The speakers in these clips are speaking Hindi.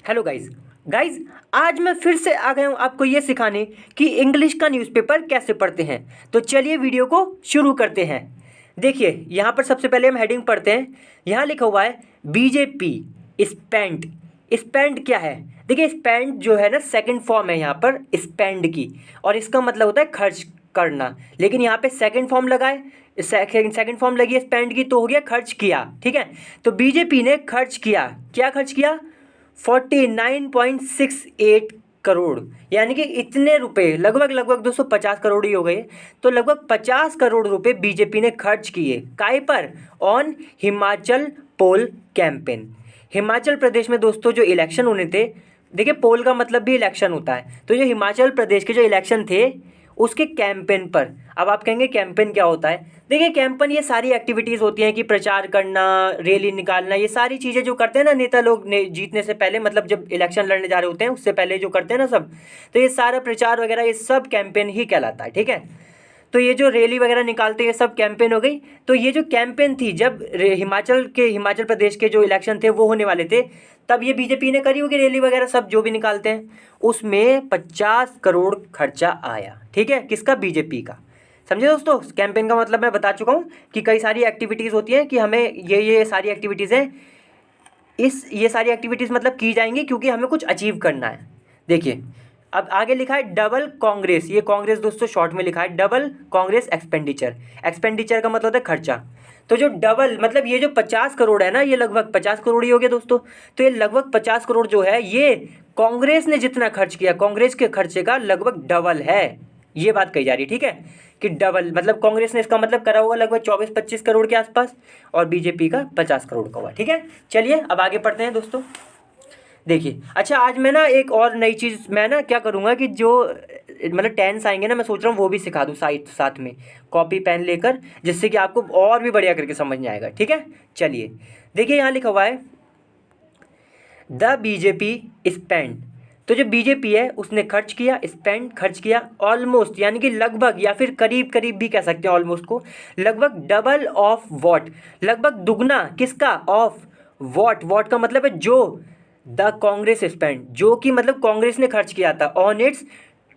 हेलो गाइस आज मैं फिर से आ गया हूँ आपको ये सिखाने कि इंग्लिश का न्यूज़पेपर कैसे पढ़ते हैं। तो चलिए वीडियो को शुरू करते हैं। देखिए यहाँ पर सबसे पहले हम हेडिंग पढ़ते हैं। यहाँ लिखा हुआ है बीजेपी स्पेंड। स्पेंड क्या है? देखिए स्पेंड जो है ना सेकंड फॉर्म है यहाँ पर स्पेंड की, और इसका मतलब होता है खर्च करना। लेकिन यहाँ पे सेकंड फॉर्म लगा है, सेकंड फॉर्म लगी है स्पेंड की, तो हो गया खर्च किया। ठीक है, तो बीजेपी ने खर्च किया। क्या खर्च किया? 49.68 करोड़, यानी कि इतने रुपए, लगभग 250 करोड़ ही हो गए। तो लगभग 50 करोड़ रुपए बीजेपी ने खर्च किए काय पर? On Himachal poll campaign. Himachal Pradesh में दोस्तों जो इलेक्शन होने थे, देखिए पोल का मतलब भी इलेक्शन होता है, तो जो हिमाचल प्रदेश के जो इलेक्शन थे उसके कैंपेन पर। अब आप कहेंगे कैंपेन क्या होता है? देखिए कैंपेन ये सारी एक्टिविटीज़ होती हैं कि प्रचार करना, रैली निकालना, ये सारी चीज़ें जो करते हैं ना नेता लोग जीतने से पहले, मतलब जब इलेक्शन लड़ने जा रहे होते हैं उससे पहले जो करते हैं ना सब, तो ये सारा प्रचार वगैरह ये सब कैंपेन ही कहलाता है। ठीक है, तो ये जो रैली वगैरह निकालते हैं सब कैंपेन हो गई। तो ये जो कैंपेन थी, जब हिमाचल प्रदेश के जो इलेक्शन थे वो होने वाले थे, तब ये बीजेपी ने करी होगी रैली वगैरह सब जो भी निकालते हैं, उसमें 50 करोड़ खर्चा आया। ठीक है, किसका? बीजेपी का। समझे दोस्तों? कैंपेन का मतलब मैं बता चुका हूँ कि कई सारी एक्टिविटीज़ होती हैं कि हमें ये सारी एक्टिविटीज़ हैं, ये सारी एक्टिविटीज़ मतलब की जाएंगी क्योंकि हमें कुछ अचीव करना है। देखिए अब आगे लिखा है डबल कांग्रेस। ये कांग्रेस दोस्तों शॉर्ट में लिखा है, डबल कांग्रेस एक्सपेंडिचर। एक्सपेंडिचर का मतलब होता है खर्चा। तो जो डबल मतलब ये जो 50 करोड़ है ना, ये लगभग 50 करोड़ ही हो गया दोस्तों। तो ये लगभग 50 करोड़ जो है ये कांग्रेस ने जितना खर्च किया, कांग्रेस के खर्चे का लगभग डबल है, ये बात कही जा रही है। ठीक है, कि डबल मतलब कांग्रेस ने इसका मतलब करा होगा लगभग 24-25 करोड़ के आसपास, और बीजेपी का 50 करोड़ का हुआ। ठीक है, चलिए अब आगे पढ़ते हैं दोस्तों। देखिए अच्छा, आज मैं ना एक और नई चीज़ मैं ना क्या करूँगा कि जो मतलब टेंस आएंगे ना, मैं सोच रहा हूँ वो भी सिखा दूँ साथ में कॉपी पेन लेकर, जिससे कि आपको और भी बढ़िया करके समझ में आएगा। ठीक है, चलिए देखिए यहाँ लिखा हुआ है द बीजेपी स्पेंड। तो जो बीजेपी है उसने खर्च किया, स्पेंड खर्च किया, ऑलमोस्ट यानी कि लगभग या फिर करीब करीब भी कह सकते हैं ऑलमोस्ट को, लगभग डबल ऑफ वॉट, लगभग दुगना किसका? Of what. वॉट का मतलब है जो, द कांग्रेस स्पेंड जो कि मतलब कांग्रेस ने खर्च किया था on it's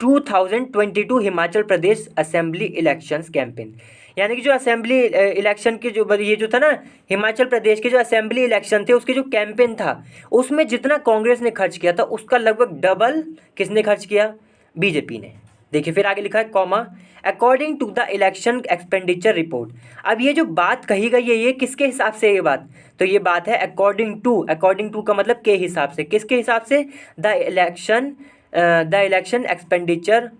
2022 Himachal Pradesh assembly elections campaign. यानी कि जो असेंबली इलेक्शन के जो ये जो था ना, हिमाचल प्रदेश के जो असेंबली इलेक्शन थे उसके जो कैंपेन था, उसमें जितना कांग्रेस ने खर्च किया था उसका लगभग डबल किसने खर्च किया? बीजेपी ने। देखिए फिर आगे लिखा है comma, according to the election expenditure report. अब ये जो बात कही गई है ये किसके हिसाब से है ये बात? तो ये बात है अकॉर्डिंग टू। अकॉर्डिंग टू का मतलब के हिसाब से, किसके हिसाब से? The election expenditure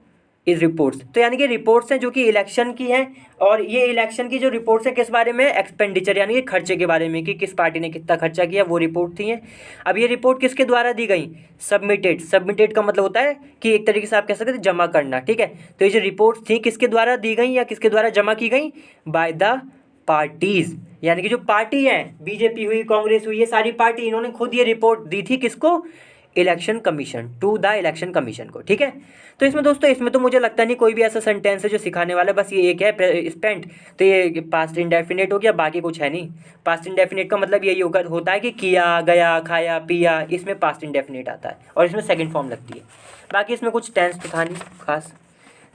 is reports. तो यानी कि रिपोर्ट्स हैं जो कि इलेक्शन की हैं, और ये इलेक्शन की जो रिपोर्ट्स हैं किस बारे में? एक्सपेंडिचर यानी कि खर्चे के बारे में, कि किस पार्टी ने कितना खर्चा किया, वो रिपोर्ट थी हैं। अब ये रिपोर्ट किसके द्वारा दी गई? सबमिटेड। सबमिटेड का मतलब होता है कि एक तरीके से आप कह सकते हैं जमा करना। ठीक है, तो ये जो रिपोर्ट्स थी किसके द्वारा दी गई या किसके द्वारा जमा की गई? By the parties. यानी कि जो पार्टी है, बीजेपी हुई, कांग्रेस हुई, ये सारी पार्टी, इन्होंने खुद ये रिपोर्ट दी थी किसको? Election commission, to the election commission को। ठीक है, तो इसमें दोस्तों इसमें तो मुझे लगता नहीं कोई भी ऐसा सेंटेंस है जो सिखाने वाला है, बस ये एक है स्पेंट। तो ये पास्ट इंडेफिनिट हो गया, बाकी कुछ है नहीं। पास्ट इंडेफिनिट का मतलब यही होता है कि किया, गया, खाया, पिया, इसमें पास्ट इंडेफिनिट आता है और इसमें सेकंड फॉर्म लगती है। बाकी इसमें कुछ टेंस तो था नहीं खास।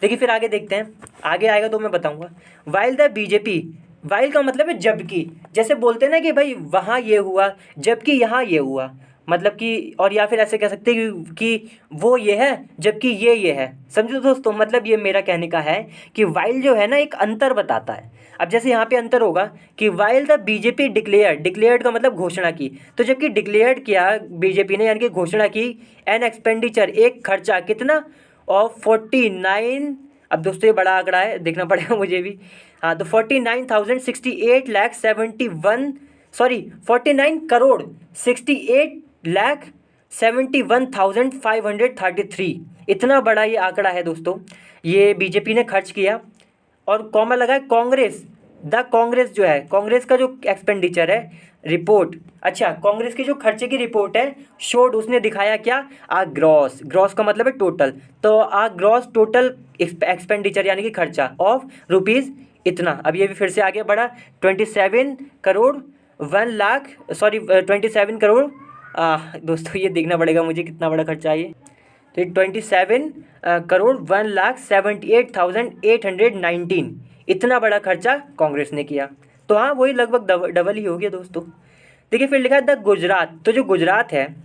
देखिए फिर आगे देखते हैं, आगे आएगा तो मैं बताऊंगा। वाइल द बीजेपी, वाइल का मतलब है जबकि, जैसे बोलते हैं ना कि भाई वहाँ ये हुआ जबकि यहाँ ये हुआ, मतलब कि, और या फिर ऐसे कह सकते हैं कि वो ये है जबकि ये है। समझो दोस्तों, मतलब ये मेरा कहने का है कि वाइल जो है ना एक अंतर बताता है। अब जैसे यहाँ पे अंतर होगा कि while the BJP declared, declared का मतलब घोषणा की, तो जबकि डिक्लेयर्ड किया बीजेपी ने यानी कि घोषणा की, एन एक्सपेंडिचर एक खर्चा कितना? ऑफ 49, अब दोस्तों ये बड़ा आंकड़ा है देखना पड़ेगा मुझे भी। हाँ, तो 49 करोड़ 68,71,533, इतना बड़ा ये आंकड़ा है दोस्तों, ये बीजेपी ने खर्च किया। और कॉमा लगा है कांग्रेस, द कांग्रेस जो है, कांग्रेस का जो एक्सपेंडिचर है रिपोर्ट, अच्छा कांग्रेस की जो खर्चे की रिपोर्ट है, शोड उसने दिखाया क्या? आ ग्रॉस, ग्रॉस का मतलब है टोटल, तो आ ग्रॉस टोटल एक्सपेंडिचर यानी कि खर्चा ऑफ रुपीज़ इतना। अब ये भी फिर से आगे बढ़ा, 27 करोड़ 27 करोड़ दोस्तों ये देखना पड़ेगा मुझे कितना बड़ा खर्चा है ये। तो 27,178,819, इतना बड़ा खर्चा कांग्रेस ने किया। तो हाँ वही लगभग डबल ही हो गया दोस्तों। देखिए फिर लिखा है द गुजरात, तो जो गुजरात है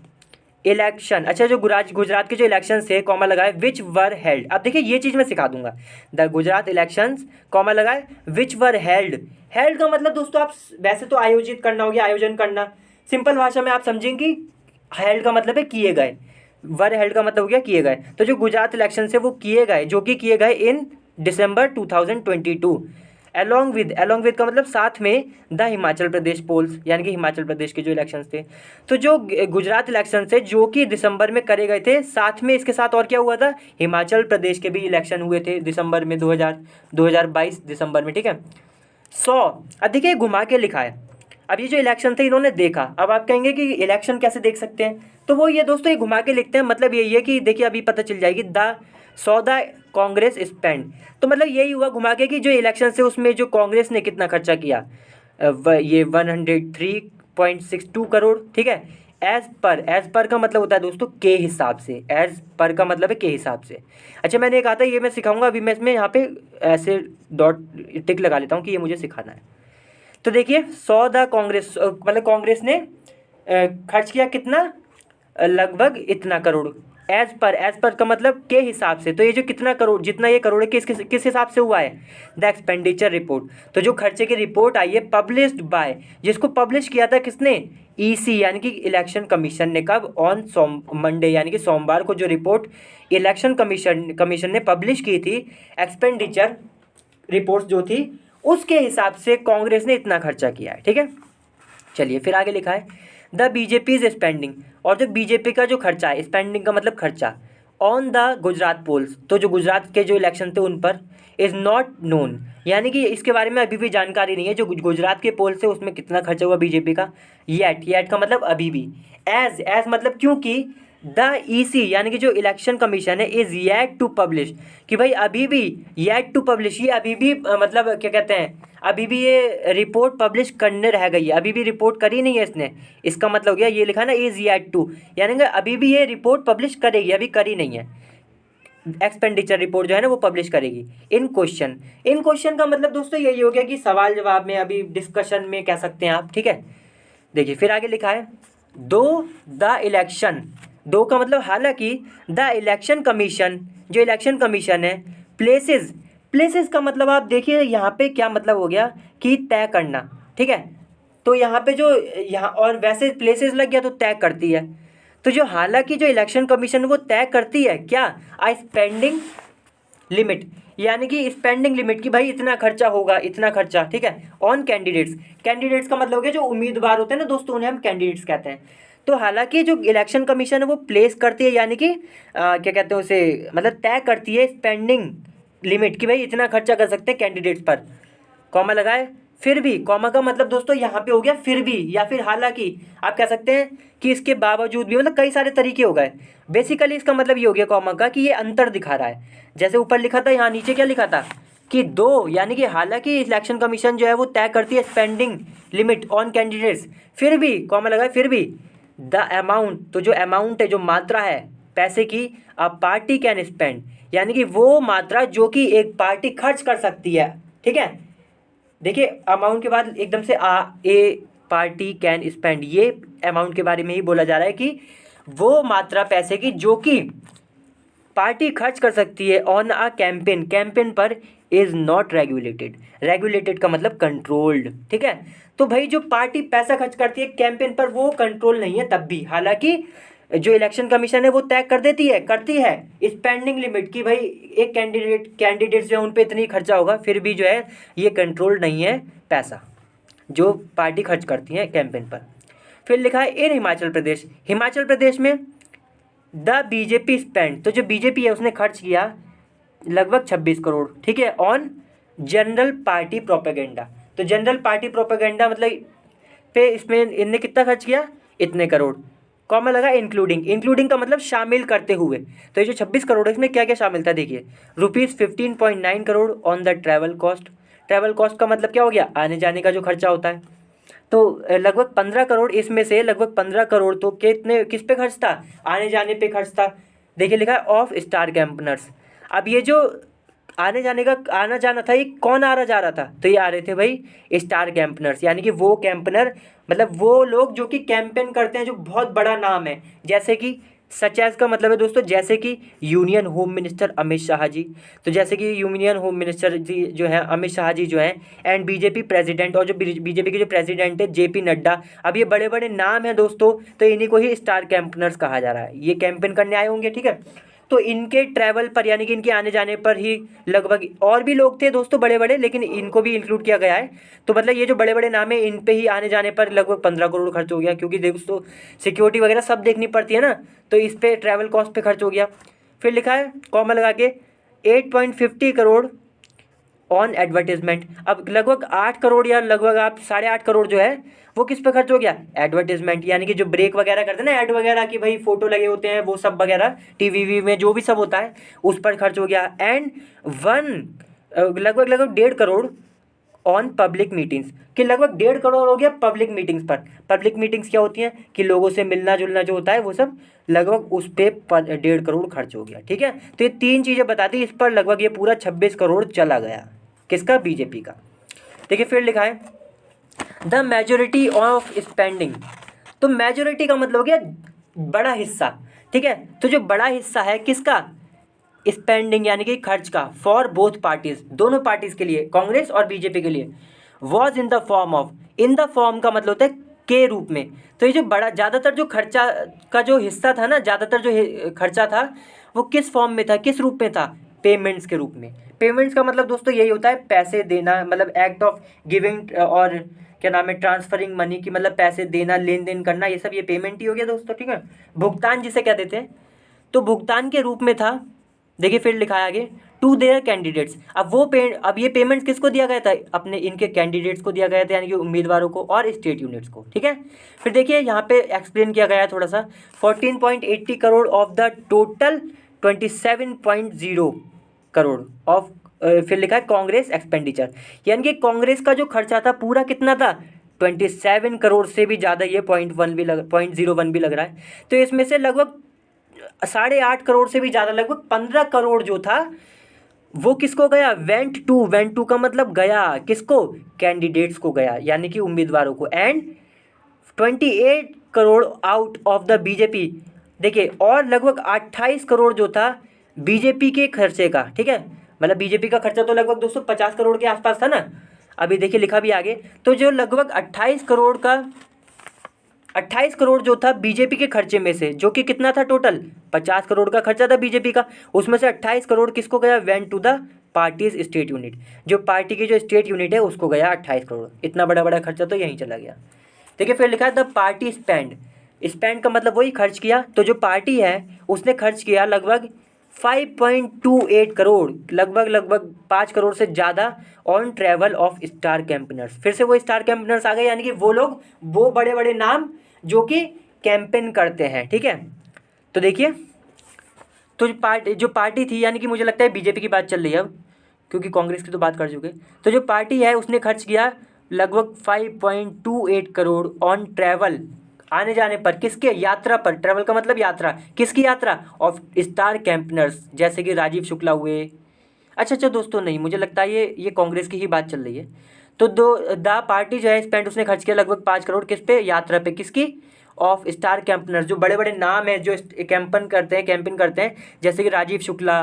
इलेक्शन, अच्छा जो गुजरात के जो इलेक्शन थे कॉमा लगाए विच वर हेल्ड। अब देखिए ये चीज़ मैं सिखा दूंगा, द गुजरात इलेक्शंस कॉमा लगाए विच वर हेल्ड। हेल्ड का मतलब दोस्तों आप वैसे तो आयोजित करना हो गया, आयोजन करना, सिंपल भाषा में आप समझेंगे कि हेल्ड का मतलब है किए गए, वर हेल्ड का मतलब हो गया किए गए। तो जो गुजरात इलेक्शन से वो किए गए, जो कि किए गए इन दिसंबर 2022। अलॉन्ग विद का मतलब साथ में द हिमाचल प्रदेश पोल्स, यानी कि हिमाचल प्रदेश के जो इलेक्शंस थे। तो जो गुजरात इलेक्शन थे जो कि दिसंबर में करे गए थे, साथ में इसके साथ और क्या हुआ था, हिमाचल प्रदेश के भी इलेक्शन हुए थे दिसंबर में 2022 दिसंबर में, ठीक है। 100, अब देखिए घुमा के लिखा है। अब ये जो इलेक्शन थे इन्होंने देखा, अब आप कहेंगे कि इलेक्शन कैसे देख सकते हैं, तो वो ये दोस्तों ये घुमा के लिखते हैं, मतलब यही है कि देखिए अभी पता चल जाएगी द कांग्रेस स्पेंड। तो मतलब यही हुआ घुमा के कि जो इलेक्शन से उसमें जो कांग्रेस ने कितना खर्चा किया, ये 103.62 करोड़, ठीक है। एज पर का मतलब होता है दोस्तों के हिसाब से, एज पर का मतलब है के हिसाब से। अच्छा मैंने कहा था ये मैं सिखाऊंगा, अभी मैं इसमें यहाँ पे ऐसे डॉट टिक लगा लेता हूँ कि ये मुझे सिखाना है। तो देखिए 100 द कांग्रेस, मतलब कांग्रेस ने खर्च किया कितना, लगभग इतना करोड़। एज पर का मतलब के हिसाब से, तो ये जो कितना करोड़, जितना ये करोड़ है किस हिसाब से हुआ है, द एक्सपेंडिचर रिपोर्ट। तो जो खर्चे की रिपोर्ट आई है पब्लिश्ड बाय, जिसको पब्लिश किया था किसने, ईसी यानी कि इलेक्शन कमीशन ने, कब, ऑन मंडे यानी कि सोमवार को जो रिपोर्ट इलेक्शन कमीशन ने पब्लिश की थी, एक्सपेंडिचर रिपोर्ट जो थी उसके हिसाब से कांग्रेस ने इतना खर्चा किया है, ठीक है। चलिए फिर आगे लिखा है द बीजेपी इज स्पेंडिंग, और जो बीजेपी का जो खर्चा है, स्पेंडिंग का मतलब खर्चा, ऑन द गुजरात पोल्स, तो जो गुजरात के जो इलेक्शन थे उन पर, इज़ नॉट नोन, यानी कि इसके बारे में अभी भी जानकारी नहीं है, जो गुजरात के पोल से उसमें कितना खर्चा हुआ बीजेपी का, येट का मतलब अभी भी, एज मतलब क्योंकि द ईसी यानी कि जो इलेक्शन कमीशन है इज़ येट टू पब्लिश, कि भाई अभी भी येट टू पब्लिश, ये अभी भी मतलब क्या कहते हैं, अभी भी ये रिपोर्ट पब्लिश करने रह गई है, अभी भी रिपोर्ट करी नहीं है इसने, इसका मतलब हो गया ये लिखा ना इज़ येट टू, यानी कि अभी भी ये रिपोर्ट पब्लिश करेगी, अभी करी नहीं है, एक्सपेंडिचर रिपोर्ट जो है ना वो पब्लिश करेगी। इन क्वेश्चन का मतलब दोस्तों यही हो गया कि सवाल जवाब में, अभी डिस्कशन में कह सकते हैं आप, ठीक है। देखिए फिर आगे लिखा है दो द इलेक्शन, दो का मतलब हालांकि, द इलेक्शन कमीशन, जो इलेक्शन कमीशन है, प्लेसेस का मतलब आप देखिए यहाँ पे क्या मतलब हो गया कि तय करना, ठीक है। तो यहाँ पे जो यहाँ और वैसे प्लेसेस लग गया तो तय करती है, तो जो हालांकि जो इलेक्शन कमीशन वो तय करती है क्या, स्पेंडिंग लिमिट, यानी कि स्पेंडिंग लिमिट की भाई इतना खर्चा होगा, इतना खर्चा, ठीक है, ऑन कैंडिडेट्स का मतलब हो गया जो उम्मीदवार होते हैं ना दोस्तों, उन्हें हम कैंडिडेट्स कहते हैं। तो हालांकि जो इलेक्शन कमीशन है वो प्लेस करती है, यानी कि क्या कहते हैं उसे, मतलब तय करती है स्पेंडिंग लिमिट की भाई इतना खर्चा कर सकते हैं कैंडिडेट्स पर, कॉमा लगाए, फिर भी, कॉमा का मतलब दोस्तों यहाँ पे हो गया फिर भी, या फिर हालांकि आप कह सकते हैं कि इसके बावजूद भी, मतलब कई सारे तरीके हो गए। बेसिकली इसका मतलब ये हो गया कॉमा का कि ये अंतर दिखा रहा है, जैसे ऊपर लिखा था, यहाँ नीचे क्या लिखा था कि दो, यानी कि हालांकि इलेक्शन कमीशन जो है वो तय करती है स्पेंडिंग लिमिट ऑन कैंडिडेट्स, फिर भी, कॉमा लगाए, फिर भी द अमाउंट, तो जो अमाउंट है, जो मात्रा है पैसे की, अ पार्टी कैन स्पेंड, यानी कि वो मात्रा जो कि एक पार्टी खर्च कर सकती है, ठीक है। देखिए अमाउंट के बाद एकदम से ए पार्टी कैन स्पेंड, ये अमाउंट के बारे में ही बोला जा रहा है कि वो मात्रा पैसे की जो कि पार्टी खर्च कर सकती है ऑन अ कैंपेन पर, इज़ नॉट रेगुलेटेड का मतलब कंट्रोल्ड, ठीक है। तो भाई जो पार्टी पैसा खर्च करती है कैंपेन पर वो कंट्रोल नहीं है तब भी, हालांकि जो इलेक्शन कमीशन है वो तय करती है स्पेंडिंग लिमिट की, भाई एक कैंडिडेट्स जो है उन पर इतनी खर्चा होगा, फिर भी जो है ये कंट्रोल नहीं है पैसा जो पार्टी खर्च करती है कैंपेन पर। फिर लिखा है इन हिमाचल प्रदेश में द बीजेपी स्पेंड, तो जो बीजेपी है उसने खर्च किया लगभग 26 करोड़, ठीक है, ऑन जनरल पार्टी प्रोपेगेंडा। तो जनरल पार्टी प्रोपेगेंडा मतलब पे इसमें इनने कितना खर्च किया, इतने करोड़, कॉमा लगा इंक्लूडिंग का मतलब शामिल करते हुए। तो ये जो 26 करोड़ है इसमें क्या क्या शामिल था, देखिए ₹15.9 crore on the travel cost का मतलब क्या हो गया, आने जाने का जो खर्चा होता है, तो लगभग 15 करोड़, इसमें से लगभग 15 करोड़ तो कितने किस पे खर्च था, आने जाने पे खर्च था। देखिए लिखा है ऑफ स्टार कैंपनर्स। अब ये जो आने जाने का आना जाना था, ये कौन आ रहा जा रहा था, तो ये आ रहे थे भाई स्टार कैंपनर्स, यानी कि वो कैंपनर मतलब वो लोग जो कि कैंपेन करते हैं, जो बहुत बड़ा नाम है, जैसे कि सच एज का मतलब है दोस्तों, जैसे कि union home minister Amit Shah ji. तो जैसे कि यूनियन होम मिनिस्टर जी जो है अमित शाह जी जो हैं, एंड बीजेपी प्रेसिडेंट, और जो बीजेपी के जो प्रेसिडेंट है जेपी नड्डा। अब ये बड़े बड़े नाम हैं दोस्तों, तो इन्हीं को ही स्टार कैंपनर्स कहा जा रहा है। ये कैंपेन करने आए होंगे, ठीक है। तो इनके ट्रैवल पर यानी कि इनके आने जाने पर ही लगभग, और भी लोग थे दोस्तों बड़े बड़े, लेकिन इनको भी इंक्लूड किया गया है। तो मतलब ये जो बड़े बड़े नाम है, इन पे ही आने जाने पर लगभग 15 करोड़ खर्च हो गया, क्योंकि दोस्तों सिक्योरिटी वगैरह सब देखनी पड़ती है ना, तो इस पे ट्रैवल कॉस्ट पे खर्च हो गया। फिर लिखा है कॉमा लगा के 8.50 करोड़ ऑन एडवर्टीजमेंट। अब लगभग 8 करोड़ या लगभग आप 8.5 करोड़ जो है वो किस पे खर्च हो गया, एडवर्टीजमेंट, यानी कि जो ब्रेक वगैरह करते हैं ना, ऐड वगैरह की भाई फोटो लगे होते हैं वो सब वगैरह, टीवी में जो भी सब होता है उस पर खर्च हो गया। एंड वन लगभग लगभग 1.5 करोड़ ऑन पब्लिक मीटिंग्स, कि लगभग 1.5 करोड़ हो गया पब्लिक मीटिंग्स पर। पब्लिक मीटिंग्स क्या होती हैं कि लोगों से मिलना जुलना जो होता है वो सब, लगभग उस पर 1.5 करोड़ खर्च हो गया, ठीक है। तो ये तीन चीज़ें बता दी, इस पर लगभग ये पूरा 26 करोड़ चला गया, किसका, बीजेपी का। देखिए फिर लिखा है द मेजोरिटी ऑफ स्पेंडिंग। तो मेजोरिटी का मतलब हो गया बड़ा हिस्सा, ठीक है। तो जो बड़ा हिस्सा है किसका, स्पेंडिंग यानी कि खर्च का, फॉर बोथ पार्टीज, दोनों पार्टीज के लिए, कांग्रेस और बीजेपी के लिए, was in the form of, in the form का मतलब होता है के रूप में। तो ये जो बड़ा ज़्यादातर जो खर्चा का जो हिस्सा था ना, ज़्यादातर जो खर्चा था वो किस फॉर्म में था, किस रूप में था, पेमेंट्स के रूप में। पेमेंट्स का मतलब दोस्तों यही होता है पैसे देना, मतलब एक्ट ऑफ गिविंग, और क्या नाम है, ट्रांसफरिंग मनी, की मतलब पैसे देना, लेन देन करना, ये सब ये पेमेंट ही हो गया दोस्तों, ठीक है। भुगतान जिसे क्या देते हैं, तो भुगतान के रूप में था। देखिए फिर लिखा है आगे टू देयर कैंडिडेट्स। अब ये पेमेंट्स किसको दिया गया था, अपने इनके कैंडिडेट्स को दिया गया था, यानी कि उम्मीदवारों को और स्टेट यूनिट्स को, ठीक है। फिर देखिए यहाँ पे एक्सप्लेन किया गया है थोड़ा सा, 14.80 crore of the total 27.0 crore of, फिर लिखा है कांग्रेस एक्सपेंडिचर, यानी कि कांग्रेस का जो खर्चा था पूरा कितना था, 27 करोड़ से भी ज़्यादा, ये 0.01 भी लग रहा है। तो इसमें से लगभग 8.5 करोड़ से भी ज़्यादा, लगभग 15 करोड़ जो था वो किसको गया, वेंट टू का मतलब गया, किसको, कैंडिडेट्स को गया, यानी कि उम्मीदवारों को। And 28 crore out of the BJP. देखिए और लगभग 28 करोड़ जो था बीजेपी के खर्चे का, ठीक है। मतलब बीजेपी का खर्चा तो लगभग 250 करोड़ के आसपास था ना, अभी देखिए लिखा भी आगे। तो जो लगभग 28 करोड़ जो था बीजेपी के खर्चे में से, जो कि कितना था टोटल, 50 करोड़ का खर्चा था बीजेपी का, उसमें से 28 करोड़ किसको गया, went to the parties state unit, जो पार्टी की जो स्टेट यूनिट है उसको गया 28 करोड़। इतना बड़ा बड़ा खर्चा तो यहीं चला गया। देखिए फिर लिखा है द पार्टी स्पेंड। स्पेंड का मतलब वही खर्च किया, तो जो पार्टी है उसने खर्च किया लगभग 5.28 करोड़, लगभग 5 करोड़ से ज़्यादा on travel of star campaigners. फिर से वो स्टार कैंपेनर्स आ गए, यानी कि वो लोग, वो बड़े बड़े नाम जो कि कैंपेन करते हैं, ठीक है। तो देखिए तो जो पार्टी थी, यानी कि मुझे लगता है बीजेपी की बात चल रही है अब, क्योंकि कांग्रेस की तो बात कर चुके। तो जो पार्टी है उसने खर्च किया लगभग 5.28 करोड़ ऑन ट्रैवल, आने जाने पर, किसके, यात्रा पर, ट्रैवल का मतलब यात्रा, किसकी यात्रा, ऑफ स्टार कैंपेनर्स, जैसे कि राजीव शुक्ला हुए। अच्छा दोस्तों, नहीं मुझे लगता है ये कांग्रेस की ही बात चल रही है। तो द पार्टी जो है स्पेंड, उसने खर्च किया लगभग 5 करोड़ किस पे, यात्रा पे, किसकी, ऑफ स्टार कैंपेनर्स, जो बड़े बड़े नाम हैं जो कैंपेन करते हैं, जैसे कि राजीव शुक्ला,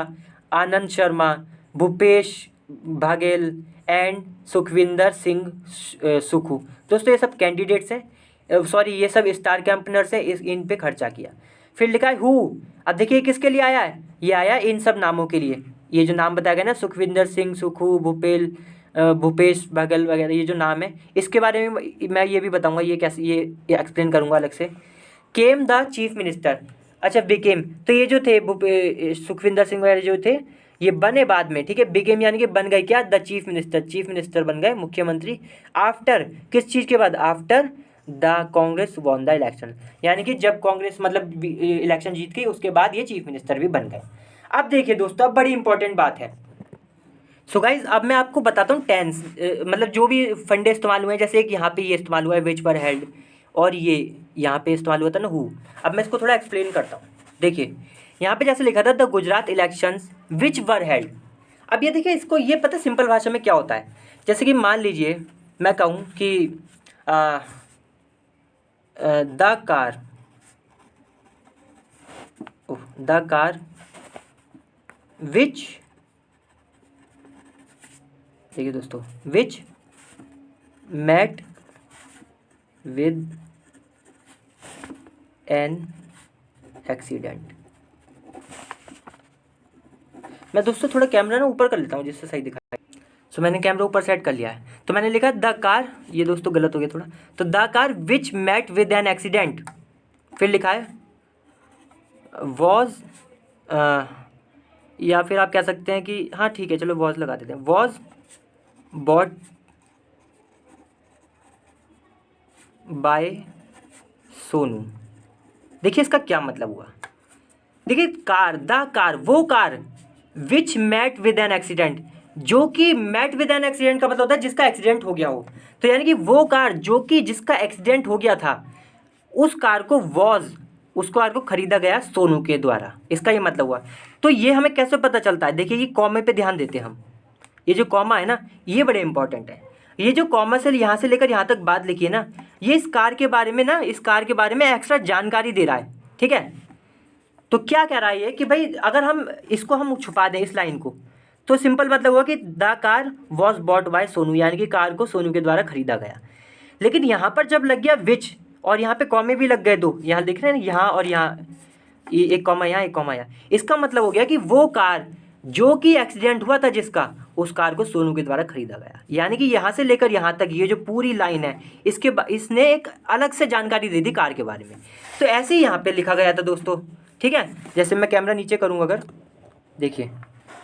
आनंद शर्मा, भूपेश बघेल एंड सुखविंदर सिंह सुखू। दोस्तों ये सब कैंडिडेट्स हैं, सॉरी ये सब स्टार कैंपेनर्स हैं, इन पे खर्चा किया। फिर लिखा है हु। अब देखिए किसके लिए आया है, ये आया इन सब नामों के लिए, ये जो नाम बताया गया ना, सुखविंदर सिंह सुखू, भूपेश बघेल वगैरह, ये जो नाम है इसके बारे में मैं ये भी बताऊंगा, ये कैसे, ये एक्सप्लेन करूंगा अलग से। केम द चीफ मिनिस्टर, अच्छा बिकेम, तो ये जो थे सुखविंदर सिंह वगैरह जो थे ये बने बाद में, ठीक है। बिकेम यानी कि बन गए क्या, द चीफ मिनिस्टर बन गए, मुख्यमंत्री। आफ्टर, किस चीज़ के बाद, after the Congress won the election, यानी कि जब कांग्रेस मतलब इलेक्शन जीत गई उसके बाद ये चीफ मिनिस्टर भी बन गए। अब देखिए दोस्तों, अब बड़ी इंपॉर्टेंट बात है, सो गाइज अब मैं आपको बताता हूँ टेंस, मतलब जो भी फंडे इस्तेमाल हुए हैं, जैसे कि यहाँ पे ये इस्तेमाल हुआ है विच वर हेल्ड, और ये यहाँ पे इस्तेमाल हुआ था ना हु। अब मैं इसको थोड़ा एक्सप्लेन करता हूँ। देखिए यहाँ पे जैसे लिखा था the Gujarat elections which were held. अब ये देखिए इसको ये पता सिंपल भाषा में क्या होता है। जैसे कि मान लीजिए मैं कहूँ कि द कार विच, देखिए दोस्तों, विच मेट विद एन एक्सीडेंट। मैं दोस्तों थोड़ा कैमरा ना ऊपर कर लेता हूँ जिससे सही दिखाए। सो मैंने कैमरा ऊपर सेट कर लिया है, तो मैंने लिखा द कार, ये दोस्तों गलत हो गया थोड़ा, तो the car which met with an accident, फिर लिखा है वॉज, या फिर आप कह सकते हैं कि हाँ ठीक है चलो वॉज लगा देते हैं, वॉज बॉट बाय सोनू। देखिए इसका क्या मतलब हुआ। देखिए कार, द कार, वो car, which met with an accident, जो कि मैट विद एन एक्सीडेंट का मतलब होता है जिसका एक्सीडेंट हो गया हो। तो यानी कि वो कार जो कि जिसका एक्सीडेंट हो गया था, उस कार को वॉज, उस कार को खरीदा गया सोनू के द्वारा, इसका ये मतलब हुआ। तो ये हमें कैसे पता चलता है, देखिए ये कॉमे पे ध्यान देते हैं हम, ये जो कॉमा है ना ये बड़े इंपॉर्टेंट है। ये जो कॉमा से यहाँ से लेकर यहाँ तक बात लिखी है ना, ये इस कार के बारे में ना, इस कार के बारे में एक्स्ट्रा जानकारी दे रहा है, ठीक है। तो क्या कह रहा है ये कि भाई अगर हम इसको हम छुपा दें इस लाइन को, तो सिंपल मतलब हुआ कि the car was bought by Sonu, यानी कि कार को सोनू के द्वारा खरीदा गया। लेकिन यहाँ पर जब लग गया विच, और यहाँ पे कॉमे भी लग गए दो, यहाँ दिख रहे हैं यहाँ और यहाँ, एक कॉमा यहाँ एक कॉमा यहाँ, इसका मतलब हो गया कि वो कार जो कि एक्सीडेंट हुआ था जिसका, उस कार को सोनू के द्वारा खरीदा गया। यानी कि यहाँ से लेकर यहाँ तक ये जो पूरी लाइन है, इसने एक अलग से जानकारी दे दी कार के बारे में। तो ऐसे ही यहाँ पे लिखा गया था दोस्तों, ठीक है। जैसे मैं कैमरा नीचे करूँगा, अगर देखिए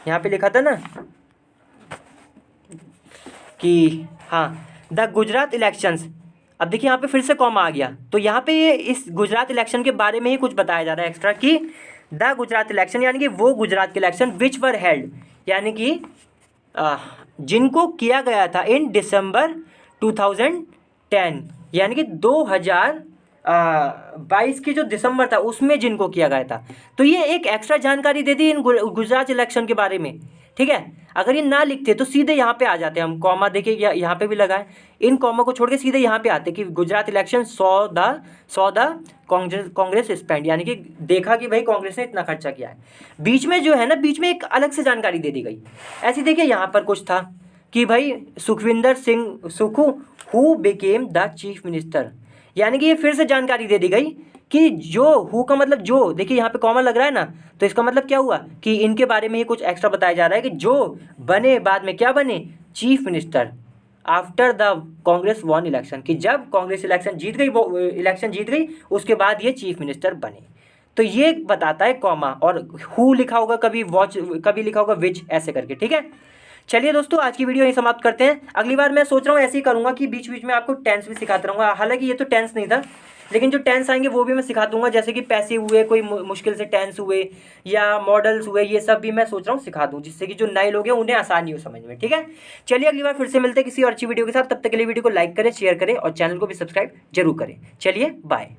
यहाँ पे लिखा था ना कि हाँ द गुजरात इलेक्शंस, अब देखिए यहाँ पे फिर से कॉमा आ गया, तो यहाँ पे ये इस गुजरात इलेक्शन के बारे में ही कुछ बताया जा रहा है एक्स्ट्रा कि द गुजरात इलेक्शन, यानी कि वो गुजरात के इलेक्शन विच वर हेल्ड, यानी कि जिनको किया गया था इन दिसंबर 2010, यानी कि 2022 की जो दिसंबर था उसमें जिनको किया गया था। तो ये एक एक्स्ट्रा जानकारी दे दी इन गुजरात इलेक्शन के बारे में, ठीक है। अगर ये ना लिखते तो सीधे यहाँ पे आ जाते हम, कॉमा देखिए यहाँ पे भी लगा है, इन कॉमा को छोड़ के सीधे यहाँ पे आते कि Gujarat election saw the Congress spend, यानी कि देखा कि भाई कांग्रेस ने इतना खर्चा किया है। बीच में जो है ना, बीच में एक अलग से जानकारी दे दी गई। ऐसे देखिए यहाँ पर कुछ था कि भाई Sukhvinder Singh Sukhu who became the chief minister, यानी कि ये फिर से जानकारी दे दी गई कि जो हु का मतलब जो, देखिए यहाँ पे कॉमा लग रहा है ना, तो इसका मतलब क्या हुआ कि इनके बारे में ही कुछ एक्स्ट्रा बताया जा रहा है कि जो बने बाद में क्या बने, chief minister after the Congress won election, कि जब कांग्रेस इलेक्शन जीत गई उसके बाद ये चीफ मिनिस्टर बने। तो ये बताता है कॉमा, और हु लिखा होगा कभी वॉच, कभी लिखा होगा विच, ऐसे करके, ठीक है। चलिए दोस्तों आज की वीडियो यहीं समाप्त करते हैं। अगली बार मैं सोच रहा हूँ ऐसे ही करूँगा कि बीच बीच में आपको टेंस भी सिखाता रहूँगा। हालांकि ये तो टेंस नहीं था, लेकिन जो टेंस आएंगे वो भी मैं सिखा दूंगा, जैसे कि पैसिव हुए, कोई मुश्किल से टेंस हुए या मॉडल्स हुए, ये सब भी मैं सोच रहा हूँ सिखा दूँ, जिससे कि जो नए लोग हैं उन्हें आसानी हो समझ में, ठीक है। चलिए अगली बार फिर से मिलते हैं किसी और अच्छी वीडियो के साथ। तब तक के लिए वीडियो को लाइक करें, शेयर करें और चैनल को भी सब्सक्राइब जरूर करें। चलिए बाय।